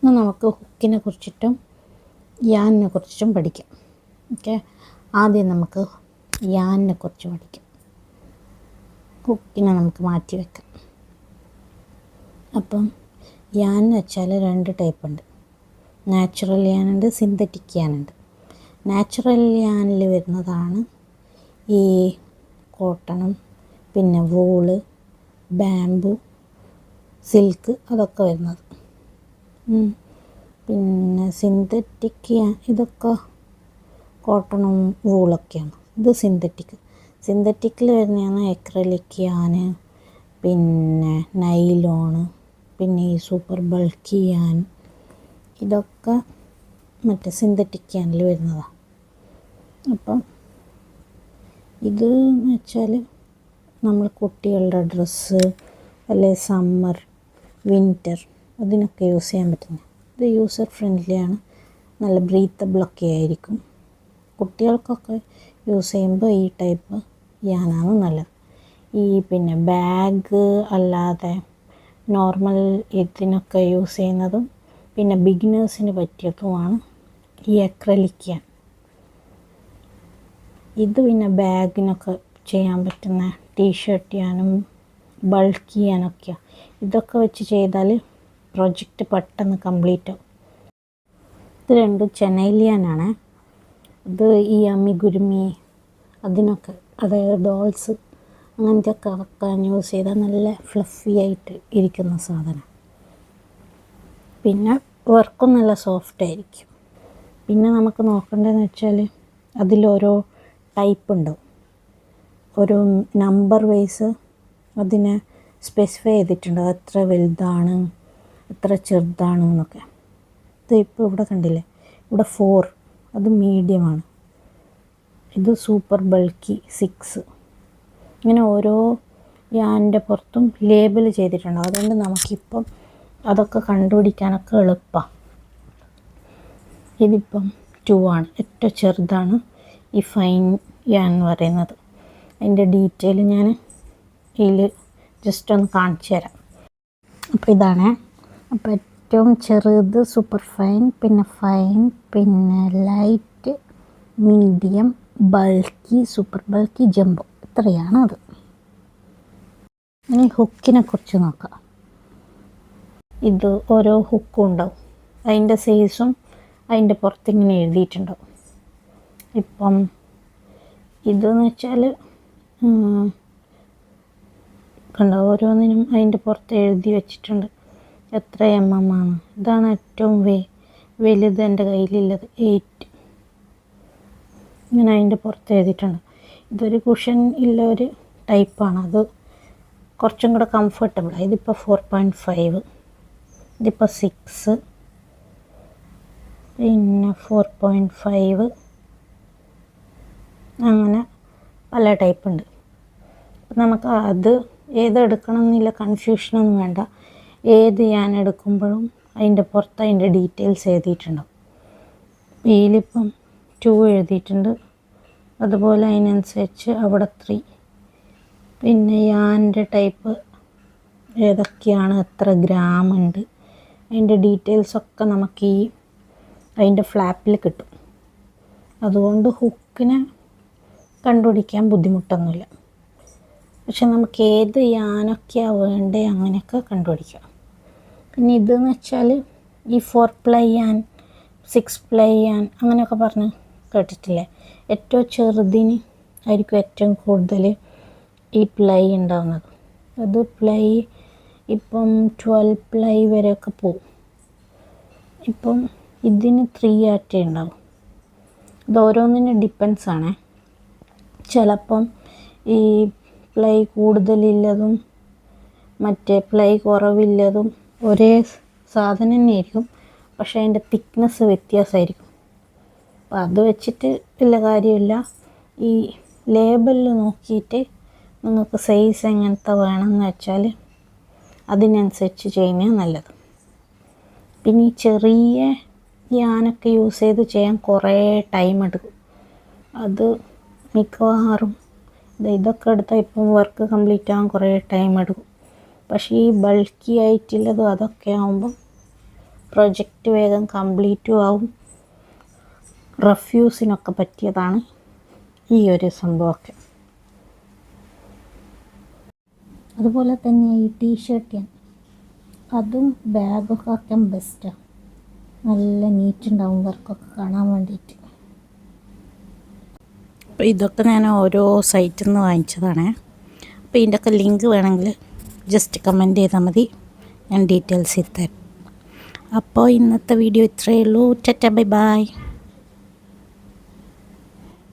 ഇന്ന് നമുക്ക് ഹുക്കിനെ കുറിച്ചിട്ടും യാനിനെ കുറിച്ചിട്ടും പഠിക്കാം. ഓക്കെ, ആദ്യം നമുക്ക് യാനിനെ കുറിച്ച് പഠിക്കാം. ഹുക്കിനെ നമുക്ക് മാറ്റി വെക്കാം. അപ്പം യാൻ എന്ന് വെച്ചാൽ 2 ടൈപ്പ് ഉണ്ട്. നാച്ചുറൽ യാനുണ്ട്, സിന്തറ്റിക് യാനുണ്ട്. നാച്ചുറൽ യാനിൽ വരുന്നതാണ് ഈ കോട്ടണും പിന്നെ വൂള്, ബാമ്പു, സിൽക്ക് അതൊക്കെ വരുന്നത്. പിന്നെ സിന്തറ്റിക് യാൻ ഇതൊക്കെ കോട്ടണും വൂളൊക്കെയാണ്. ഇത് സിന്തറ്റിക്കിൽ വരുന്നതാണ് എക്രലിക് യാന്, പിന്നെ നൈലോണ്, പിന്നെ ഈ സൂപ്പർ ബൾക്കി യാൻ, ഇതൊക്കെ മറ്റേ സിന്തറ്റിക് യാനിൽ വരുന്നതാണ്. അപ്പം ഇത് എന്ന് വെച്ചാൽ നമ്മൾ കുട്ടികളുടെ ഡ്രസ്സ് അല്ലെ സമ്മർ, വിൻ്റർ അതിനൊക്കെ യൂസ് ചെയ്യാൻ പറ്റുന്നത്. ഇത് യൂസർ ഫ്രണ്ട്ലിയാണ്, നല്ല ബ്രീത്തബിളൊക്കെ ആയിരിക്കും. കുട്ടികൾക്കൊക്കെ യൂസ് ചെയ്യുമ്പോൾ ഈ ടൈപ്പ് യാനാണ് നല്ലത്. ഈ പിന്നെ ബാഗ് അല്ലാതെ നോർമൽ ഇതിനൊക്കെ യൂസ് ചെയ്യുന്നതും പിന്നെ ബിഗിനേഴ്സിന് പറ്റിയതുമാണ് ഈ അക്രലിക് യാൻ. ഇത് പിന്നെ ബാഗിനൊക്കെ ചെയ്യാൻ പറ്റുന്ന ടീഷർട്ട് യാനും ബൾക്കി യാനൊക്കെയാണ്. ഇതൊക്കെ വെച്ച് ചെയ്താൽ പ്രൊജക്റ്റ് പെട്ടെന്ന് കംപ്ലീറ്റ് ആവും. ഇത് 2 ചെനൈൽ യാനാണ്. ഇത് ഈ അമ്മിഗുരുമി അതിനൊക്കെ, അതായത് ഡോൾസ് അങ്ങനത്തെ ഒക്കെ വെക്കാൻ യൂസ് ചെയ്താൽ നല്ല ഫ്ലഫി ആയിട്ട് ഇരിക്കുന്ന സാധനം. പിന്നെ വർക്കും നല്ല സോഫ്റ്റ് ആയിരിക്കും. പിന്നെ നമുക്ക് നോക്കേണ്ടതെന്ന് വെച്ചാൽ അതിലോരോ ടൈപ്പ് ഉണ്ടാവും. ഒരു നമ്പർ വൈസ് അതിനെ സ്പെസിഫൈ ചെയ്തിട്ടുണ്ട്, എത്ര വലുതാണ് എത്ര ചെറുതാണ് എന്നൊക്കെ. ഇത് ഇപ്പോൾ ഇവിടെ കണ്ടില്ലേ, ഇവിടെ 4 അത് മീഡിയമാണ്, ഇത് സൂപ്പർ ബൾക്കി 6. ഇങ്ങനെ ഓരോ യാൻ്റെ പുറത്തും ലേബൽ ചെയ്തിട്ടുണ്ട്. അതുകൊണ്ട് നമുക്കിപ്പം അതൊക്കെ കണ്ടുപിടിക്കാനൊക്കെ എളുപ്പമാണ്. ഇതിപ്പം 2 ആണ്, ഏറ്റവും ചെറുതാണ് ഈ ഫൈൻ യാൻ എന്ന് പറയുന്നത്. അതിൻ്റെ ഡീറ്റെയിൽ ഞാൻ ഇതിൽ ജസ്റ്റ് ഒന്ന് കാണിച്ചു തരാം. അപ്പോൾ ഇതാണ്. അപ്പോൾ ഏറ്റവും ചെറുത് സൂപ്പർ ഫൈൻ, പിന്നെ ഫൈൻ, പിന്നെ light, medium, bulky, super bulky, jumbo, ഇത്രയാണ് അത്. ഇനി ഹുക്കിനെ കുറിച്ച് നോക്കാം. ഇത് ഓരോ ഹുക്കും ഉണ്ടാവും, അതിൻ്റെ സൈസും അതിൻ്റെ പുറത്തിങ്ങനെ എഴുതിയിട്ടുണ്ടാവും. ഇപ്പം ഇതെന്ന് വെച്ചാൽ കണ്ടോ, ഓരോന്നിനും അതിൻ്റെ പുറത്ത് എഴുതി വെച്ചിട്ടുണ്ട് എത്ര mm ആണ്. ഇതാണ് ഏറ്റവും വലുത് എൻ്റെ കയ്യിലുള്ളത്, 8. ഇങ്ങനെ അതിൻ്റെ പുറത്ത് എഴുതിയിട്ടുണ്ട്. ഇതൊരു കുഷൻ ഉള്ള ഒരു ടൈപ്പാണ്, അത് കുറച്ചും കൂടെ കംഫർട്ടബിളാണ്. ഇതിപ്പോൾ 4.5, ഇതിപ്പോൾ 6, പിന്നെ 4.5, അങ്ങനെ പല ടൈപ്പുണ്ട്. നമുക്ക് അത് ഏതെടുക്കണം എന്നില്ല, കൺഫ്യൂഷനൊന്നും വേണ്ട. ഏത് ഞാൻ എടുക്കുമ്പോഴും അതിൻ്റെ പുറത്ത് അതിൻ്റെ ഡീറ്റെയിൽസ് എഴുതിയിട്ടുണ്ടാവും. ഇതിലിപ്പം 2 എഴുതിയിട്ടുണ്ട്, അതുപോലെ അതിനനുസരിച്ച് അവിടെ 3. പിന്നെ യാൻ്റെ ടൈപ്പ് ഏതൊക്കെയാണ്, എത്ര ഗ്രാം ഉണ്ട്, അതിൻ്റെ ഡീറ്റെയിൽസൊക്കെ നമുക്ക് ഈ അതിൻ്റെ ഫ്ലാപ്പിൽ കിട്ടും. അതുകൊണ്ട് ഹുക്കിനെ കണ്ടുപിടിക്കാൻ ബുദ്ധിമുട്ടൊന്നുമില്ല. പക്ഷെ നമുക്ക് ഏത് യാനൊക്കെയാണ് വേണ്ടത് അങ്ങനെയൊക്കെ കണ്ടുപിടിക്കാം. പിന്നെ ഇതെന്ന് വെച്ചാൽ ഈ 4 പ്ലൈ യാൻ, 6 പ്ലൈ യാൻ അങ്ങനെയൊക്കെ പറഞ്ഞ് കേട്ടിട്ടില്ലേ. ഏറ്റവും ചെറുതിന് ആയിരിക്കും ഏറ്റവും കൂടുതൽ ഈ പ്ലൈ ഉണ്ടാകുന്നത്. അത് പ്ലൈ ഇപ്പം 12 പ്ലൈ വരെയൊക്കെ പോവും. ഇപ്പം ഇതിന് 3 ആറ്റേ ഉണ്ടാവും. ഇത് ഓരോന്നിനും ഡിപ്പെൻസ് ആണ്. ചിലപ്പം ഈ പ്ലൈ കൂടുതലുള്ളതും മറ്റേ പ്ലൈ കുറവില്ലതും ഒരേ സാധനം തന്നെയായിരിക്കും, പക്ഷേ അതിൻ്റെ തിക്നെസ് വ്യത്യാസമായിരിക്കും. അപ്പം അത് വെച്ചിട്ട് വലിയ കാര്യമില്ല. ഈ ലേബലിൽ നോക്കിയിട്ട് നിങ്ങൾക്ക് സൈസ് എങ്ങനത്തെ വേണമെന്ന് വെച്ചാൽ അതിനനുസരിച്ച് ചെയ്യുന്നത് നല്ലത്. പിന്നെ ഈ ചെറിയ യാനൊക്കെ യൂസ് ചെയ്ത് ചെയ്യാൻ കുറേ ടൈം എടുക്കും. അത് മിക്കവാറും ഇതൊക്കെ എടുത്താൽ ഇപ്പം വർക്ക് കംപ്ലീറ്റ് ആകാൻ കുറേ ടൈം എടുക്കും. പക്ഷേ ഈ ബൾക്കി ആയിട്ടുള്ളതും അതൊക്കെ ആകുമ്പം പ്രൊജക്റ്റ് വേഗം കംപ്ലീറ്റും ആവും. റഫ്യൂസിനൊക്കെ പറ്റിയതാണ് ഈ ഒരു സംഭവമൊക്കെ. അതുപോലെ തന്നെ ഈ ടീഷർട്ട് അതും ബാഗൊക്കെ ആക്കാൻ ബെസ്റ്റാണ്. നല്ല നീറ്റ് ഉണ്ടാവും വർക്കൊക്കെ കാണാൻ വേണ്ടിയിട്ട്. അപ്പോൾ ഇതൊക്കെ ഞാൻ ഓരോ സൈറ്റിൽ നിന്ന് വാങ്ങിച്ചതാണ്. അപ്പോൾ ഇതിൻ്റെയൊക്കെ ലിങ്ക് വേണമെങ്കിൽ ജസ്റ്റ് കമൻറ്റ് ചെയ്താൽ മതി, ഞാൻ ഡീറ്റെയിൽസ് ഇട്ടുതരാം. അപ്പോൾ ഇന്നത്തെ വീഡിയോ ഇത്രയേ ഉള്ളൂ. Tata bye bye.